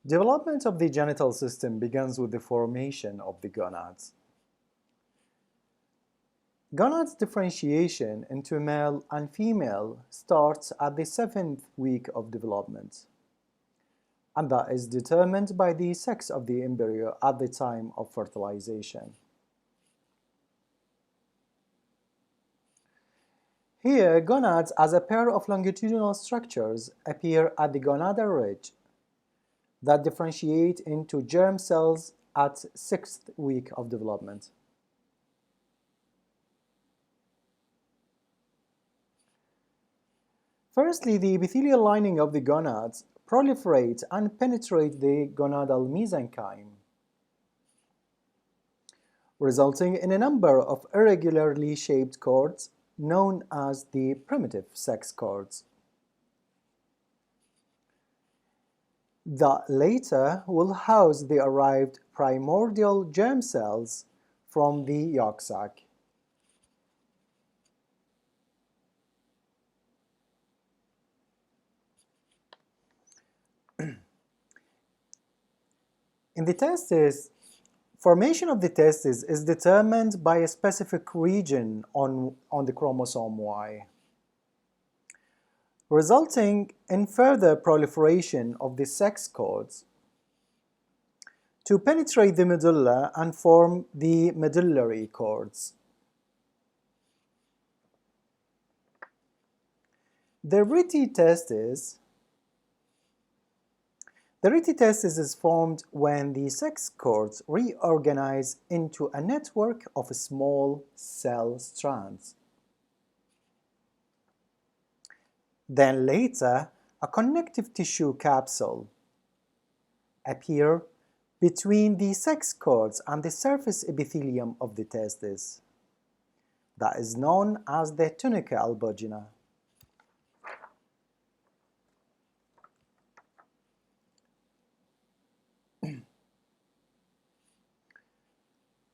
Development of the genital system begins with the formation of the gonads. Gonads differentiation into male and female starts at the 7th week of development, and that is determined by the sex of the embryo at the time of fertilization. Here, gonads as a pair of longitudinal structures appear at the gonadal ridge that differentiate into germ cells at 6th week of development. Firstly, the epithelial lining of the gonads proliferate and penetrate the gonadal mesenchyme, resulting in a number of irregularly shaped cords known as the primitive sex cords that later will house the arrived primordial germ cells from the yolk sac. In the testes, formation of the testes is determined by a specific region on the chromosome Y, resulting in further proliferation of the sex cords to penetrate the medulla and form the medullary cords. The rete testis is formed when the sex cords reorganize into a network of small cell strands. Then later, a connective tissue capsule appears between the sex cords and the surface epithelium of the testis. That is known as the tunica albuginea.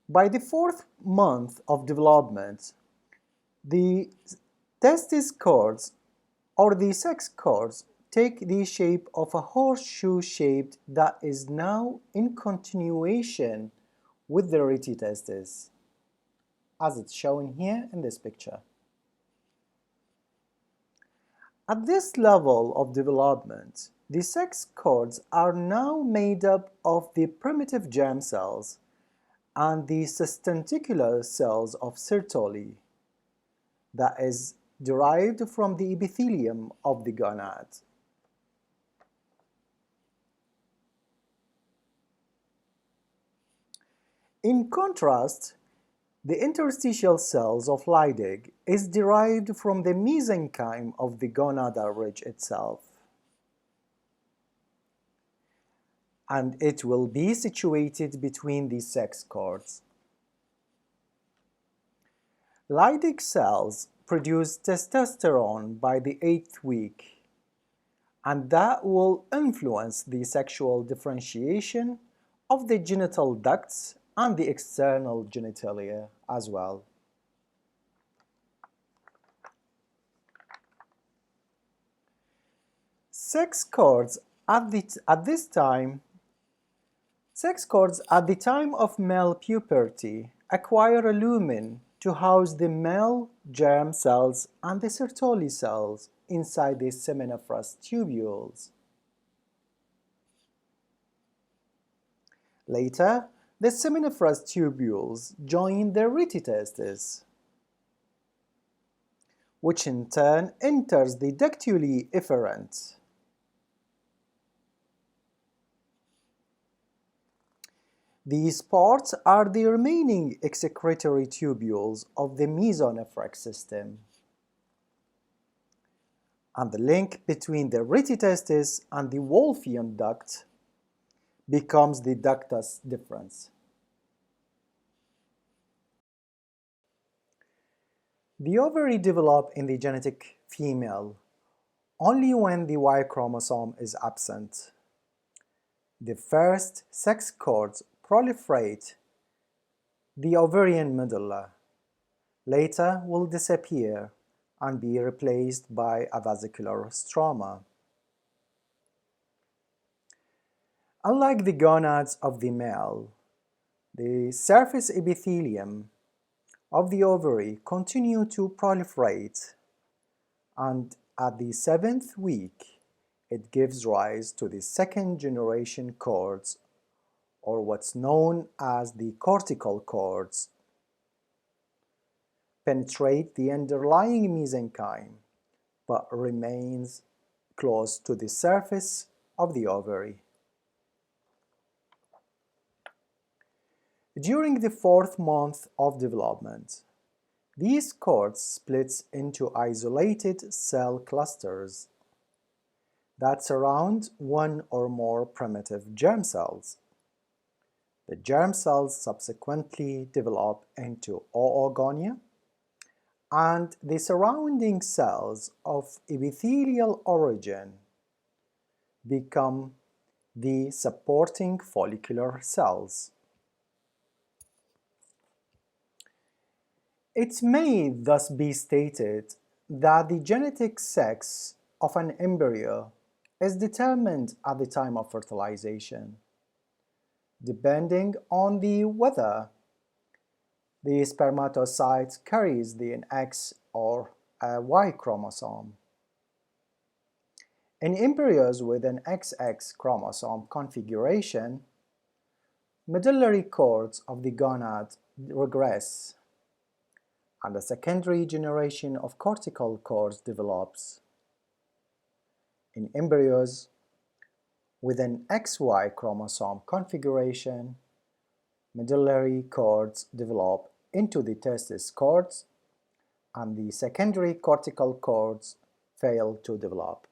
By the 4th month of development, the testis cords or the sex cords take the shape of a horseshoe shape that is now in continuation with the rete testis, as it's shown here in this picture. At this level of development, the sex cords are now made up of the primitive germ cells and the sustenticular cells of Sertoli, that is derived from the epithelium of the gonad. In contrast, the interstitial cells of Leydig is derived from the mesenchyme of the gonadal ridge itself, and it will be situated between the sex cords. Leydig cells produce testosterone by the 8th week, and that will influence the sexual differentiation of the genital ducts and the external genitalia as well. Sex cords at the time of male puberty acquire a lumen to house the male germ cells and the Sertoli cells inside the seminiferous tubules. Later, the seminiferous tubules join the rete testis, which in turn enters the ductuli efferent. These parts are the remaining excretory tubules of the mesonephric system, and the link between the rete testis and the Wolffian duct becomes the ductus deferens. The ovary develop in the genetic female only when the Y chromosome is absent. The first sex cords proliferate the ovarian medulla, later will disappear and be replaced by a vesicular stroma. Unlike the gonads of the male, the surface epithelium of the ovary continue to proliferate, and at the 7th week, it gives rise to the second generation cords, or what's known as the cortical cords, penetrate the underlying mesenchyme, but remains close to the surface of the ovary. During the 4th month of development, these cords split into isolated cell clusters that surround one or more primitive germ cells. The germ cells subsequently develop into oogonia, and the surrounding cells of epithelial origin become the supporting follicular cells. It may thus be stated that the genetic sex of an embryo is determined at the time of fertilization, depending on whether the spermatocyte carries the X or a Y chromosome. In embryos with an XX chromosome configuration, medullary cords of the gonad regress, and a secondary generation of cortical cords develops. In embryos with an XY chromosome configuration, medullary cords develop into the testis cords, and the secondary cortical cords fail to develop.